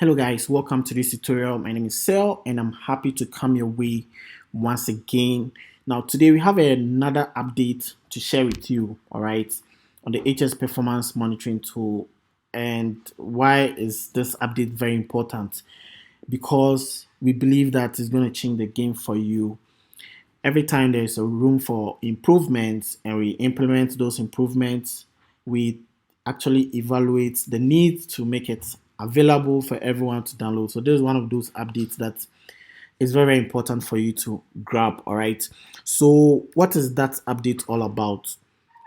Hello guys, welcome to this tutorial. My name is Sel and I'm happy to come your way once again. Now today we have another update to share with you, all right, on the HS performance monitoring tool. And why is this update very important? Because we believe that it's going to change the game for you. Every time there's a room for improvements and we implement those improvements, we actually evaluate the need to make it available for everyone to download. So this is one of those updates that is very, very important for you to grab. All right. So what is that update all about?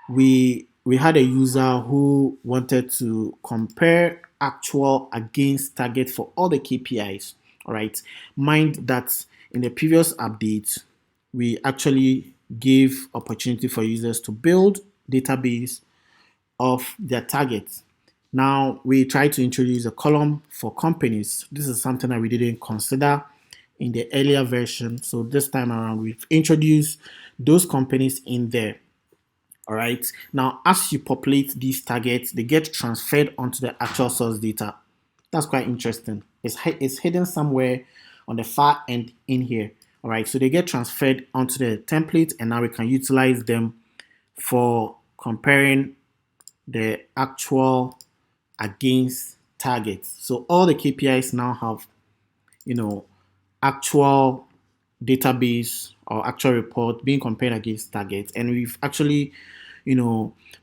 We had a user who wanted to compare actual against target for all the KPIs. All right. Mind that in the previous update, we actually gave opportunity for users to build database of their targets. Now we try to introduce a column for companies. This is something that we didn't consider in the earlier version. So this time around, we've introduced those companies in there. All right. Now, as you populate these targets, they get transferred onto the actual source data. That's quite interesting. It's hidden somewhere on the far end in here. All right. So they get transferred onto the template, and now we can utilize them for comparing the actual against targets. So all the KPIs now have, actual database or actual report being compared against targets. And we've actually,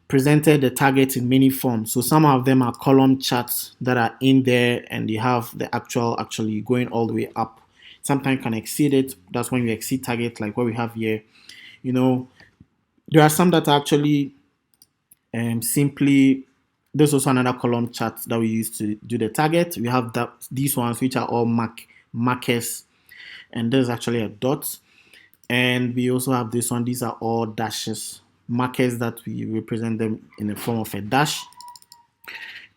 presented the targets in many forms. So some of them are column charts that are in there and they have the actual actually going all the way up. Sometimes can exceed it. That's when you exceed target, like what we have here. There are some that are actually simply there's also another column chart that we use to do the target. We have these ones which are all markers, and there's actually a dot. And we also have this one. These are all dashes, markers that we represent them in the form of a dash.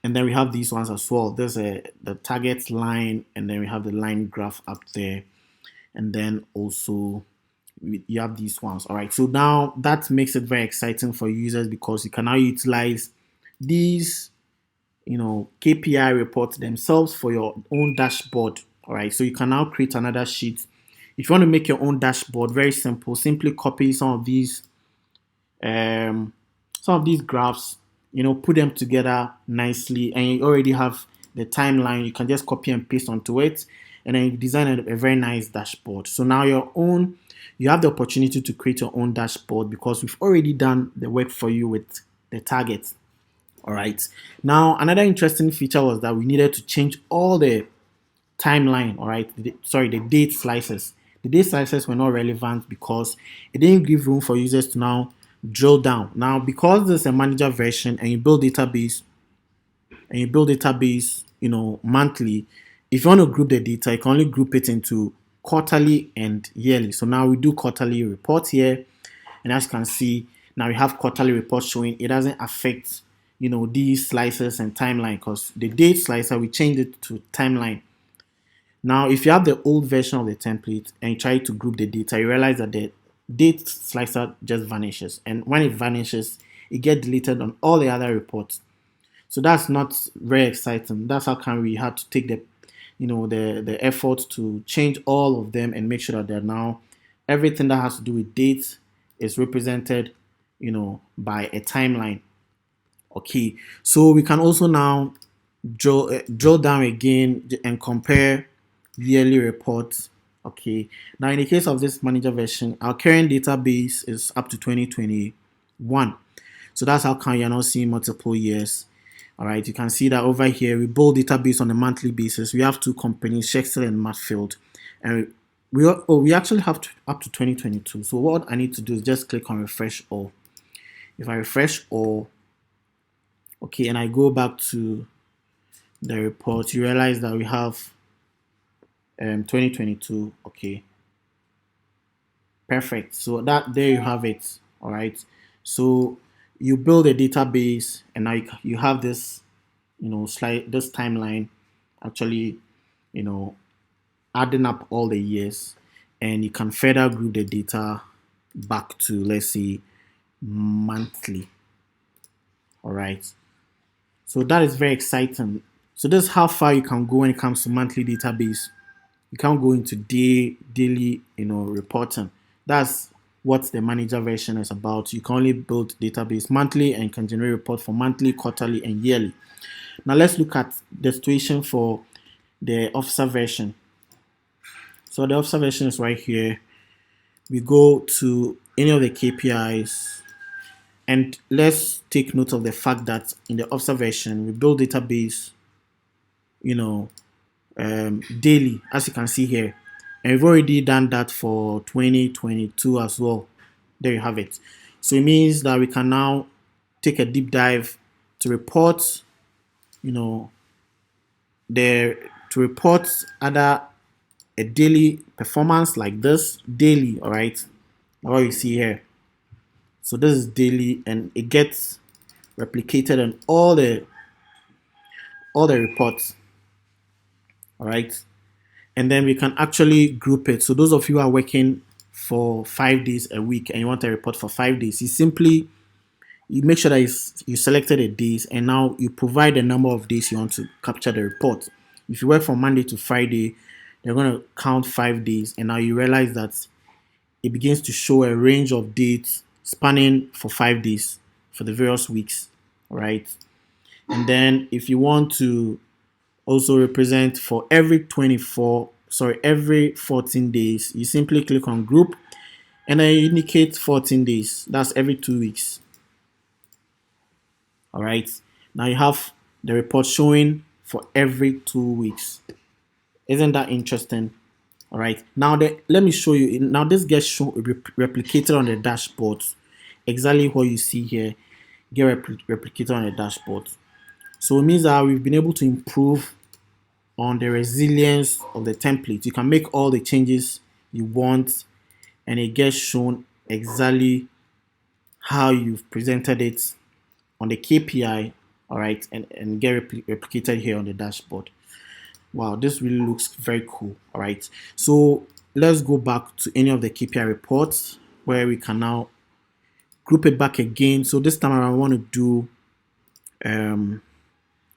And then we have these ones as well. There's the target line, and then we have the line graph up there. And then also you have these ones. All right. So now that makes it very exciting for users because you can now utilize these, KPI reports themselves for your own dashboard. All right. So you can now create another sheet. If you want to make your own dashboard, very simple. Simply copy some of these graphs, put them together nicely, and you already have the timeline. You can just copy and paste onto it, and then you design a very nice dashboard. So now you have the opportunity to create your own dashboard because we've already done the work for you with the targets. All right. Now, another interesting feature was that we needed to change all the timeline. All right. The date slices. The date slices were not relevant because it didn't give room for users to now drill down. Now, because there's a manager version and you build database, monthly, if you want to group the data, you can only group it into quarterly and yearly. So now we do quarterly reports here, and as you can see, now we have quarterly reports showing. It doesn't affect these slices and timeline because the date slicer we changed it to timeline. Now if you have the old version of the template and you try to group the data, you realize that the date slicer just vanishes, and when it vanishes, it gets deleted on all the other reports. So that's not very exciting. That's how come we had to take the effort to change all of them and make sure that they're now everything that has to do with dates is represented by a timeline. Okay, so we can also now drill down again and compare yearly reports. Okay, now in the case of this manager version, our current database is up to 2021. So that's how come you're not seeing multiple years. All right, you can see that over here, we build database on a monthly basis. We have two companies, SHEQXEL and Matfield, and we actually have up to 2022. So what I need to do is just click on refresh all. If I refresh all, okay, and I go back to the report, you realize that we have 2022. Okay, perfect. So there you have it. All right, so you build a database, and now you have this this timeline actually adding up all the years, and you can further group the data back to, let's say, monthly. All right, so that is very exciting. So this is how far you can go when it comes to monthly database. You can't go into daily, reporting. That's what the manager version is about. You can only build database monthly and can generate report for monthly, quarterly, and yearly. Now let's look at the situation for the officer version. So the officer version is right here. We go to any of the KPIs, and let's take note of the fact that in the officer version, we build database, you know, daily, as you can see here. And we've already done that for 2022 as well. There you have it. So it means that we can now take a deep dive to report, you know, the to report other a daily performance like this daily. All right, what you see here. So this is daily, and it gets replicated in all the reports. All right, and then we can actually group it. So those of you who are working for 5 days a week and you want a report for 5 days, you make sure that you selected the days, and now you provide the number of days you want to capture the report. If you work from Monday to Friday, they're going to count 5 days, and now you realize that it begins to show a range of dates spanning for 5 days for the various weeks, right? And then if you want to also represent for every 14 days, you simply click on group, and then you indicate 14 days. That's every 2 weeks. All right, now you have the report showing for every 2 weeks. Isn't that interesting? All right, now let me show you. Now this gets replicated on the dashboard. Exactly what you see here get replicated on the dashboard. So it means that we've been able to improve on the resilience of the template. You can make all the changes you want, and it gets shown exactly how you've presented it on the KPI, all right, and get replicated here on the dashboard. Wow, this really looks very cool. All right, so let's go back to any of the KPI reports where we can now group it back again. So this time around, I want to do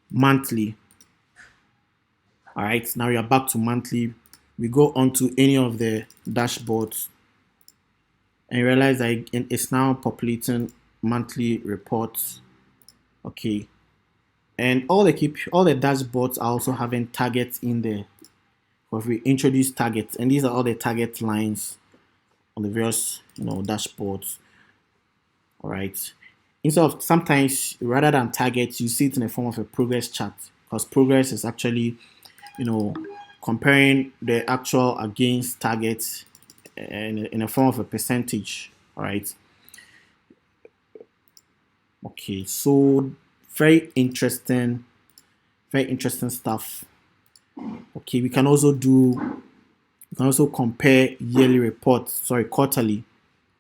monthly. All right, now we are back to monthly. We go on to any of the dashboards and realize that it's now populating monthly reports. Okay, and all the dashboards are also having targets in there. If we introduce targets, and these are all the target lines on the various dashboards. All right, instead of sometimes rather than targets, you see it in the form of a progress chart, because progress is actually comparing the actual against targets in a form of a percentage. All right. Okay, so very interesting stuff. Okay, we can also compare yearly reports, quarterly.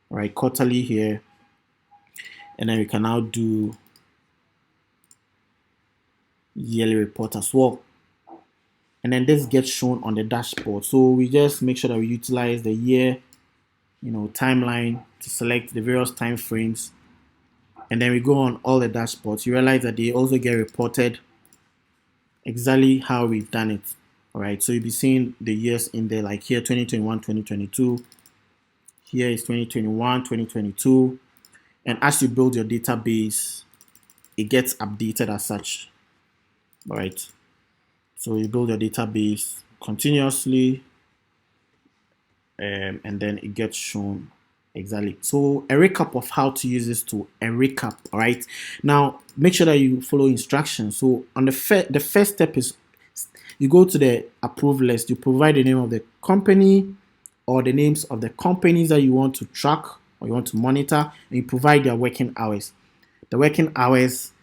All right, quarterly here, and then we can now do yearly report as well. And then this gets shown on the dashboard. So we just make sure that we utilize the year, timeline to select the various time frames. And then we go on all the dashboards. You realize that they also get reported exactly how we've done it. All right, so you'll be seeing the years in there, like here 2021, 2022. Here is 2021, 2022. And as you build your database, it gets updated as such. All right, so you build your database continuously, and then it gets shown exactly. So a recap of how to use this tool, a recap. All right, now make sure that you follow instructions. So on the first step is you go to the approved list, you provide the name of the company or the names of the companies that you want to track or you want to monitor, and you provide their working hours. The working hours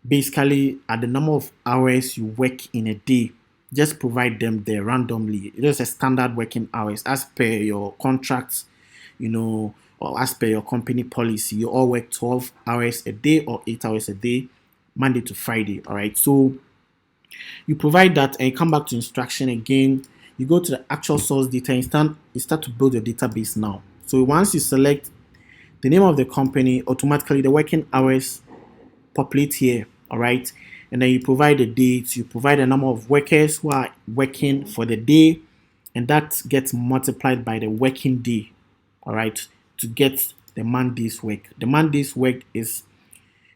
basically are the number of hours you work in a day. Just provide them there randomly. It's just a standard working hours as per your contracts, or as per your company policy. You all work 12 hours a day or 8 hours a day, Monday to Friday. All right, so you provide that and you come back to instruction again. You go to the actual source data and you start to build your database now. So once you select the name of the company, automatically the working hours populate here. All right, and then you provide the dates, you provide the number of workers who are working for the day, and that gets multiplied by the working day, all right, to get the man days work. The man days work is,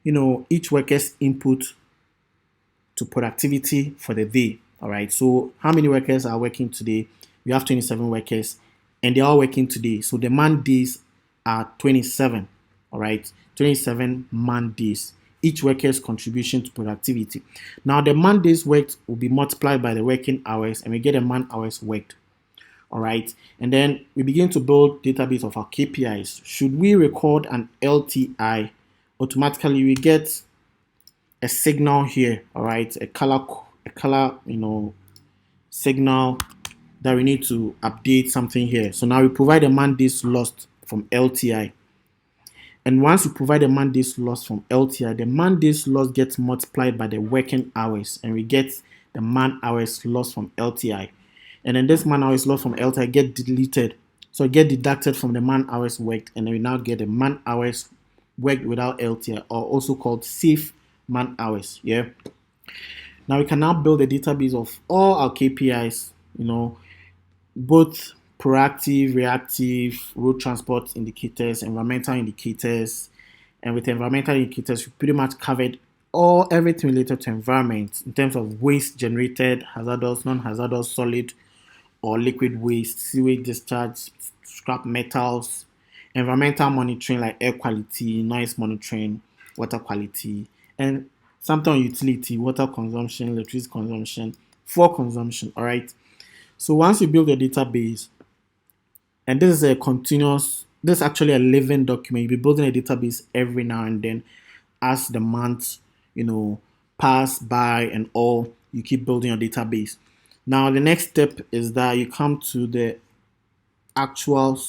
each worker's input to productivity for the day, all right. So how many workers are working today? We have 27 workers, and they're all working today. So the man days are 27, all right, 27 man days. Each worker's contribution to productivity. Now the man days worked will be multiplied by the working hours, and we get the man hours worked. All right, and then we begin to build database of our KPIs. Should we record an LTI, automatically we get a signal here. All right, a color, signal that we need to update something here. So now we provide a man days lost from LTI. And once you provide a man days loss from LTI, the man days loss gets multiplied by the working hours, and we get the man hours loss from LTI. And then this man hours loss from LTI get deleted. So it get deducted from the man hours worked, and then we now get the man hours worked without LTI, or also called safe man hours. Yeah. Now we can now build a database of all our KPIs, both proactive, reactive, road transport indicators, environmental indicators. And with environmental indicators, we pretty much covered everything related to environment in terms of waste generated, hazardous, non-hazardous, solid or liquid waste, sewage discharge, scrap metals, environmental monitoring like air quality, noise monitoring, water quality, and something on utility, water consumption, electricity consumption, fuel consumption. All right. So once you build a database, and this is actually a living document. You'll be building a database every now and then as the months, pass by and all, you keep building your database. Now, the next step is that you come to the actual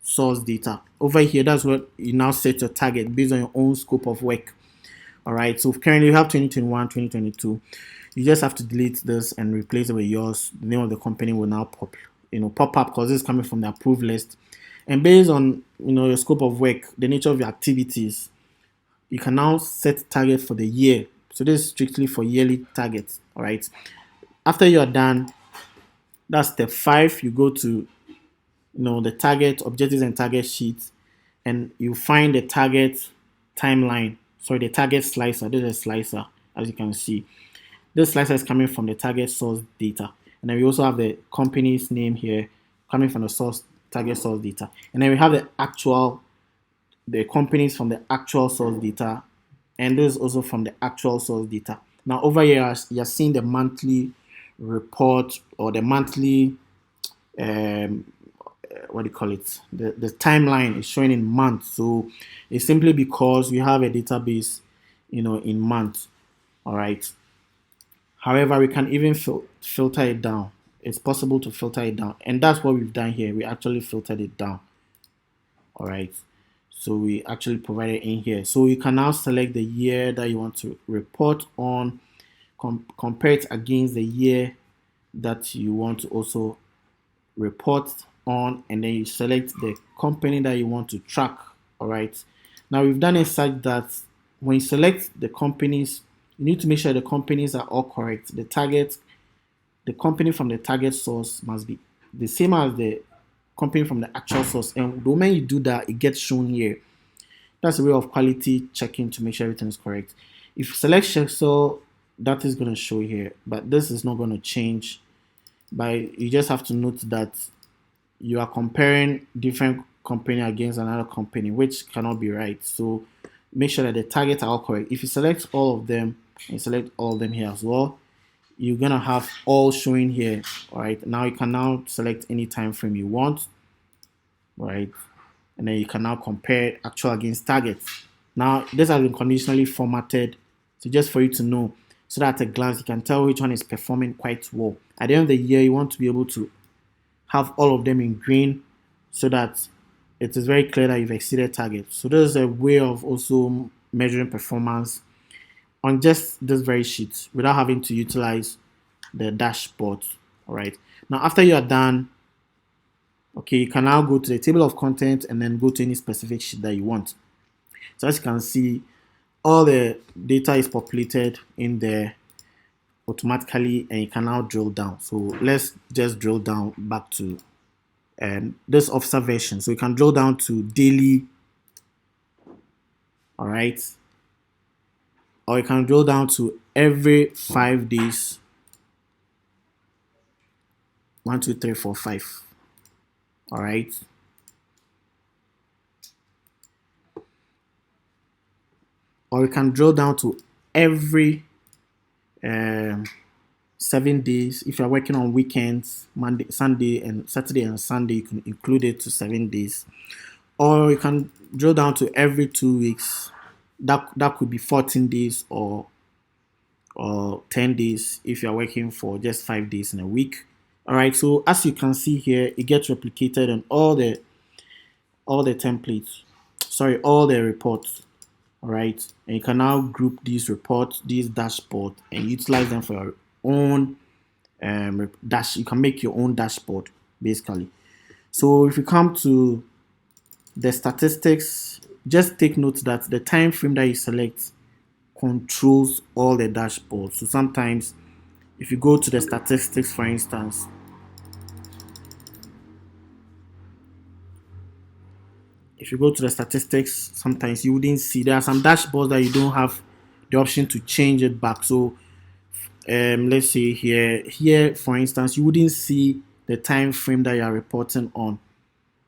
source data. Over here, that's what you now set your target based on your own scope of work. All right, so currently you have 2021, 2022. You just have to delete this and replace it with yours. The name of the company will now pop up because this is coming from the approved list. And based on your scope of work, the nature of your activities, you can now set target for the year. So this is strictly for yearly targets. All right. After you are done, that's step 5. You go to the target objectives and target sheets, and you find the target timeline. Sorry, the target slicer. This is a slicer, as you can see. This slicer is coming from the target source data. And then we also have the company's name here coming from the target source data. And then we have the companies from the actual source data. And this is also from the actual source data. Now over here, you're seeing the monthly report or the monthly, what do you call it? The timeline is showing in months. So it's simply because we have a database, in months. All right. However, we can even filter it down. It's possible to filter it down. And that's what we've done here. We actually filtered it down. All right. So we actually provided in here. So you can now select the year that you want to report on, compare it against the year that you want to also report on, and then you select the company that you want to track. All right. Now we've done it such that when you select the companies, you need to make sure the companies are all correct. The company from the target source must be the same as the company from the actual source. And the moment you do that, it gets shown here. That's a way of quality checking to make sure everything is correct. If you select SHEQXEL, that is going to show here, but this is not going to change. But you just have to note that you are comparing different company against another company, which cannot be right. So make sure that the targets are all correct. If you select all of them and select all of them here as well, you're gonna have all showing here. All right, now you can now select any time frame you want, right? And then you can now compare actual against targets. Now this has been conditionally formatted, so just for you to know, so that at a glance you can tell which one is performing quite well. At the end of the year, you want to be able to have all of them in green, so that it is very clear that you've exceeded targets. So this is a way of also measuring performance on just this very sheet without having to utilize the dashboard. All right. Now, after you are done, okay, you can now go to the table of content and then go to any specific sheet that you want. So as you can see, all the data is populated in there automatically, and you can now drill down. So let's just drill down back to this officer version. So you can drill down to daily, all right, or you can drill down to every 5 days. 1, 2, 3, 4, 5. All right. Or you can drill down to every um, 7 days. If you're working on weekends, Monday, Sunday, and Saturday and Sunday, you can include it to 7 days. Or you can drill down to every 2 weeks. That could be 14 days or 10 days if you're working for just 5 days in a week. All right, so as you can see here, it gets replicated on all the templates. Sorry, all the reports. All right, and you can now group these reports, these dashboard, and utilize them for your own dash. You can make your own dashboard basically. So if you come to the statistics, just take note that the time frame that you select controls all the dashboards. So sometimes if you go to the statistics, for instance, if you go to the statistics, sometimes you wouldn't see, there are some dashboards that you don't have the option to change it back. So let's say here for instance, you wouldn't see the time frame that you are reporting on,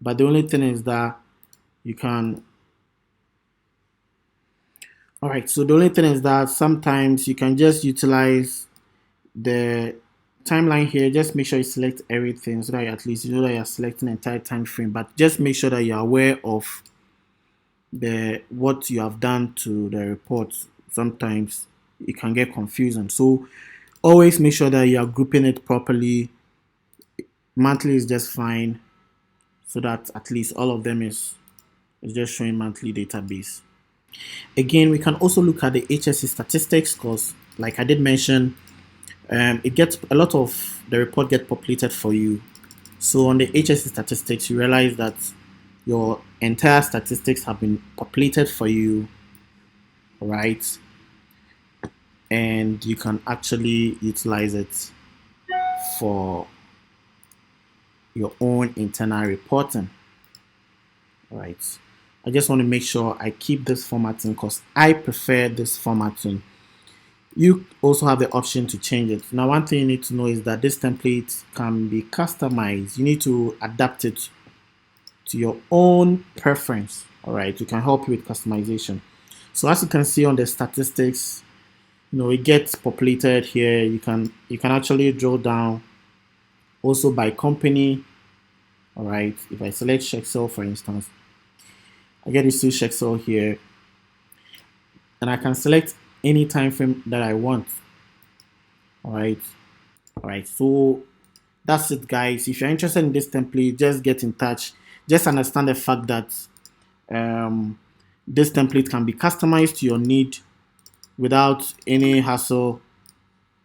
but the only thing is that you can, all right, so the only thing is that sometimes you can just utilize the timeline here. Just make sure you select everything so that at least you know that you're selecting the entire time frame, but just make sure that you're aware of the what you have done to the report. Sometimes it can get confusing, so always make sure that you are grouping it properly. Monthly is just fine, so that at least all of them is just showing monthly database. Again, we can also look at the HSE statistics because, like I did mention, it gets a lot of the report get populated for you. So on the HSE statistics, you realize that your entire statistics have been populated for you, right? And you can actually utilize it for your own internal reporting, right? I just want to make sure I keep this formatting because I prefer this formatting. You also have the option to change it. Now, one thing you need to know is that this template can be customized. You need to adapt it to your own preference. All right, we can help you with customization. So as you can see on the statistics, it gets populated here. You can actually drill down also by company. All right, if I select SHEQXEL, for instance, I get to see SHEQXEL here, and I can select any time frame that I want. All right, so that's it, guys. If you're interested in this template, just get in touch. Just understand the fact that this template can be customized to your need without any hassle.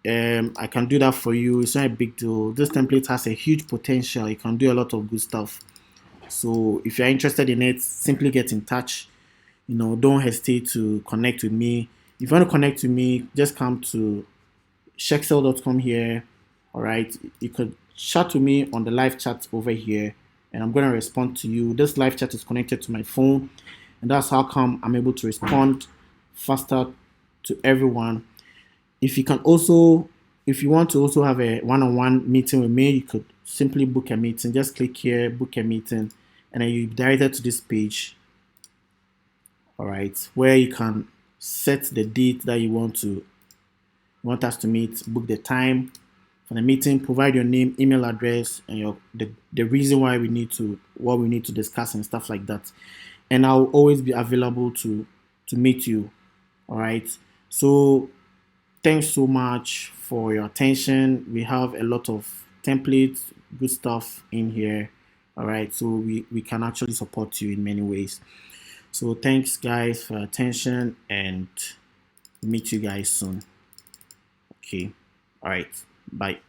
I can do that for you. It's not a big deal. This template has a huge potential. You can do a lot of good stuff. So if you're interested in it, simply get in touch. Don't hesitate to connect with me. If you want to connect with me, just come to SHEQXEL.com here. All right, you could chat to me on the live chat over here, and I'm going to respond to you. This live chat is connected to my phone, and that's how come I'm able to respond faster to everyone. If you want to also have a one-on-one meeting with me, you could simply book a meeting. Just click here, book a meeting, and then you'll be directed to this page. All right, where you can set the date that you want us to meet, book the time for the meeting, provide your name, email address, and the reason why what we need to discuss and stuff like that. And I'll always be available to meet you. All right. So thanks so much for your attention. We have a lot of templates, good stuff in here. All right. So we can actually support you in many ways. So thanks, guys, for your attention, and meet you guys soon. Okay. All right. Bye.